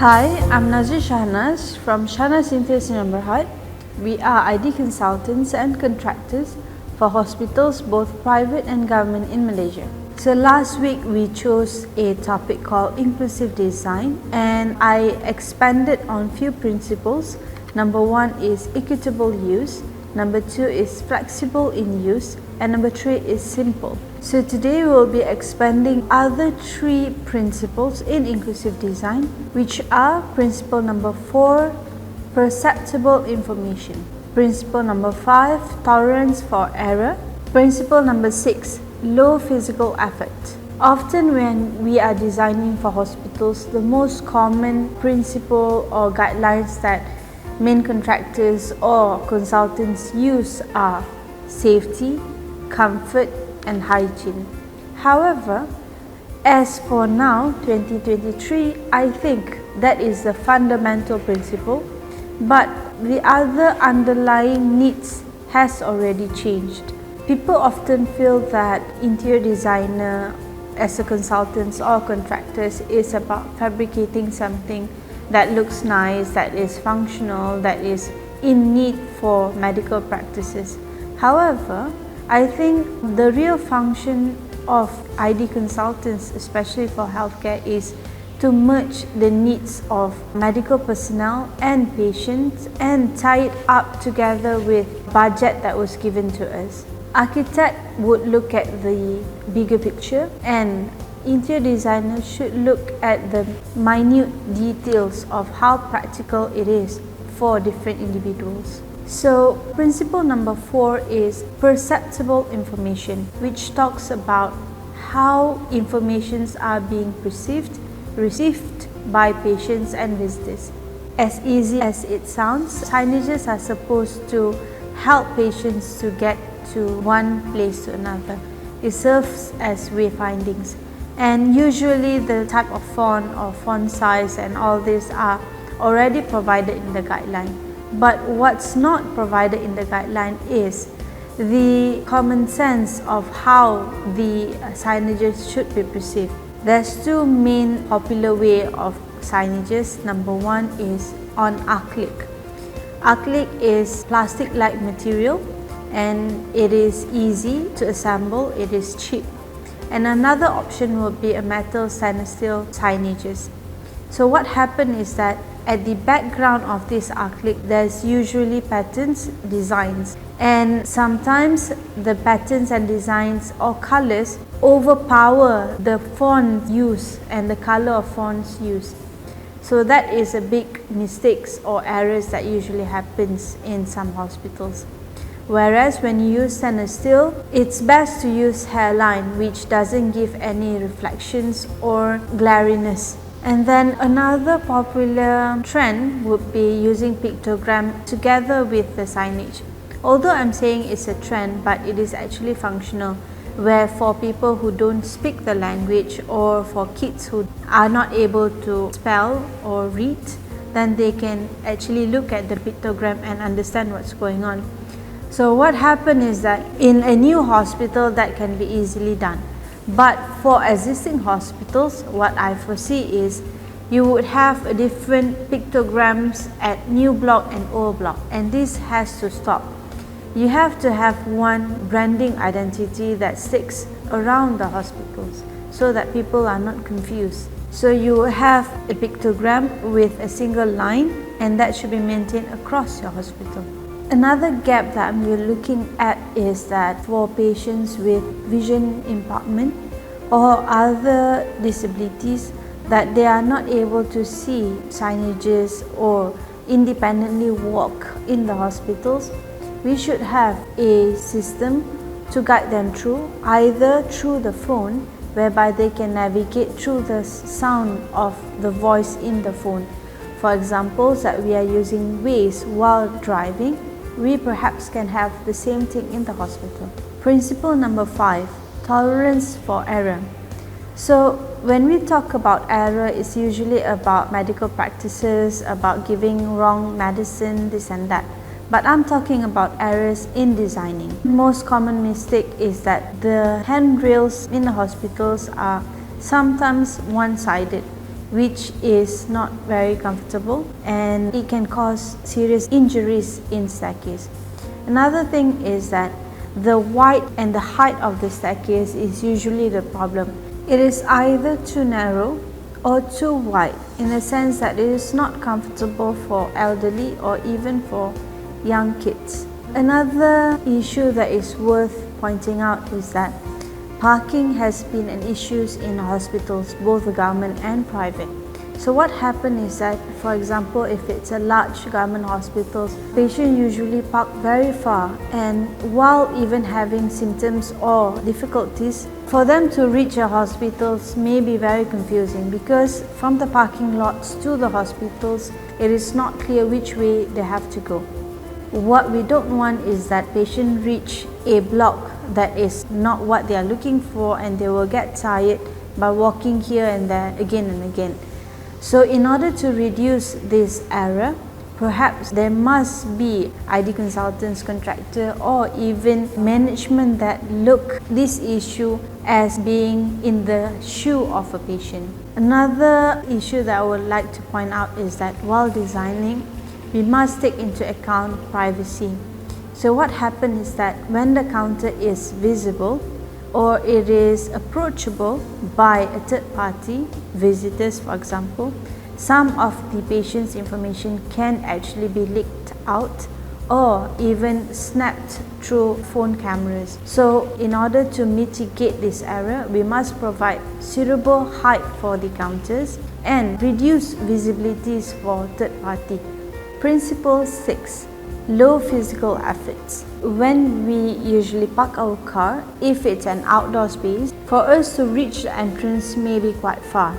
Hi, I'm Nazri Shahnaz from Shahnaz Synthesis in Berhad. We are ID consultants and contractors for hospitals, both private and government in Malaysia. So last week we chose a topic called inclusive design, and I expanded on few principles. Number one is equitable use, number two is flexible in use, and number three is simple. So today we will be expanding other three principles in inclusive design, which are principle number 4, perceptible information, principle number 5, tolerance for error, principle number 6, low physical effort. Often when we are designing for hospitals, the most common principle or guidelines that main contractors or consultants use are safety, comfort, and hygiene. However, as for now, 2023, I think that is the fundamental principle, but the other underlying needs has already changed. People often feel that interior designer as a consultant or contractors is about fabricating something that looks nice, that is functional, that is in need for medical practices. However, I think the real function of ID consultants, especially for healthcare, is to merge the needs of medical personnel and patients and tie it up together with budget that was given to us. Architect would look at the bigger picture, and interior designers should look at the minute details of how practical it is for different individuals. So principle number 4 is perceptible information, which talks about how informations are being received by patients and visitors. As easy as it sounds, signages are supposed to help patients to get to one place to another. It serves as wayfindings, and usually the type of font or font size and all this are already provided in the guideline. But what's not provided in the guideline is the common sense of how the signages should be perceived. There's two main popular way of signages. Number one is on acrylic. Acrylic is plastic-like material and it is easy to assemble, it is cheap. And another option would be a metal stainless steel signages. So what happens is that at the background of this acrylic, there's usually patterns, designs, and sometimes the patterns and designs or colors overpower the font use and the color of fonts used. So that is a big mistakes or errors that usually happens in some hospitals. Whereas when you use stainless steel, it's best to use hairline, which doesn't give any reflections or glariness. And then another popular trend would be using pictogram together with the signage. Although I'm saying it's a trend, but it is actually functional, where for people who don't speak the language or for kids who are not able to spell or read, then they can actually look at the pictogram and understand what's going on. So what happened is that in a new hospital that can be easily done. But for existing hospitals, what I foresee is you would have a different pictograms at new block and old block, and this has to stop. You have to have one branding identity that sticks around the hospitals so that people are not confused. So you will have a pictogram with a single line, and that should be maintained across your hospital. Another gap that we're looking at is that for patients with vision impairment or other disabilities that they are not able to see signages or independently walk in the hospitals, we should have a system to guide them through, either through the phone, whereby they can navigate through the sound of the voice in the phone. For example, that we are using Waze while driving, we perhaps can have the same thing in the hospital. Principle number 5, tolerance for error. So when we talk about error, it's usually about medical practices, about giving wrong medicine, this and that. But I'm talking about errors in designing. Most common mistake is that the handrails in the hospitals are sometimes one-sided. which is not very comfortable and it can cause serious injuries in staircase. Another thing is that the width and the height of the staircase is usually the problem. It is either too narrow or too wide, in the sense that it is not comfortable for elderly or even for young kids. Another issue that is worth pointing out is that parking has been an issue in hospitals, both government and private. So what happens is that, for example, if it's a large government hospital, patients usually park very far, and while even having symptoms or difficulties, for them to reach a hospitals may be very confusing, because from the parking lots to the hospitals, it is not clear which way they have to go. What we don't want is that patients reach a block that is not what they are looking for, and they will get tired by walking here and there again and again. So in order to reduce this error, perhaps there must be ID consultants, contractor, or even management that look this issue as being in the shoe of a patient. Another issue that I would like to point out is that while designing, we must take into account privacy. So what happens is that when the counter is visible or it is approachable by a third party, visitors for example, some of the patient's information can actually be leaked out or even snapped through phone cameras. So in order to mitigate this error, we must provide suitable height for the counters and reduce visibilities for third party. Principle 6. Low physical efforts. When we usually park our car, if it's an outdoor space, for us to reach the entrance may be quite far.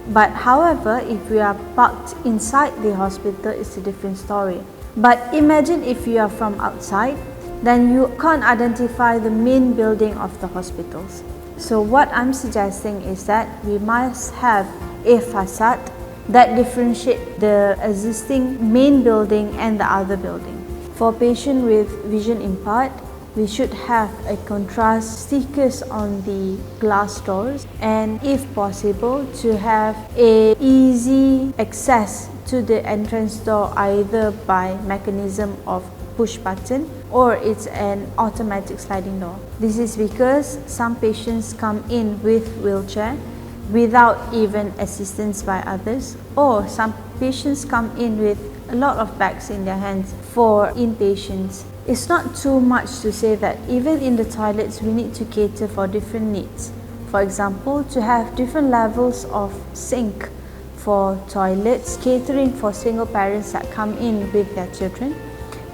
But however, if we are parked inside the hospital, it's a different story. But imagine if you are from outside, then you can't identify the main building of the hospitals. So what I'm suggesting is that we must have a facade that differentiate the existing main building and the other building. For patients with vision impaired, we should have a contrast stickers on the glass doors, and if possible to have a easy access to the entrance door either by mechanism of push button or it's an automatic sliding door. This is because some patients come in with wheelchair without even assistance by others, or some patients come in with a lot of bags in their hands for inpatients. It's not too much to say that even in the toilets we need to cater for different needs. For example, to have different levels of sink for toilets, catering for single parents that come in with their children,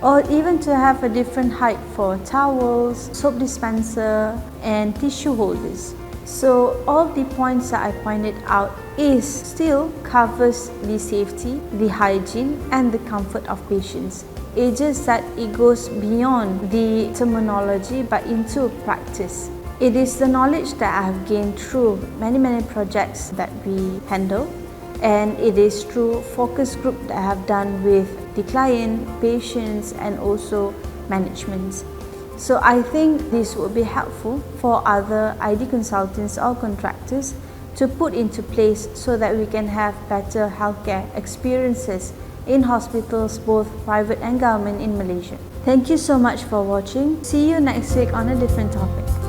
or even to have a different height for towels, soap dispenser and tissue holders. So all the points that I pointed out is still covers the safety, the hygiene and the comfort of patients. It's just that it goes beyond the terminology but into practice. It is the knowledge that I have gained through many projects that we handle, and it is through focus group that I have done with the client, patients and also management. So I think this will be helpful for other ID consultants or contractors to put into place so that we can have better healthcare experiences in hospitals, both private and government in Malaysia. Thank you so much for watching. See you next week on a different topic.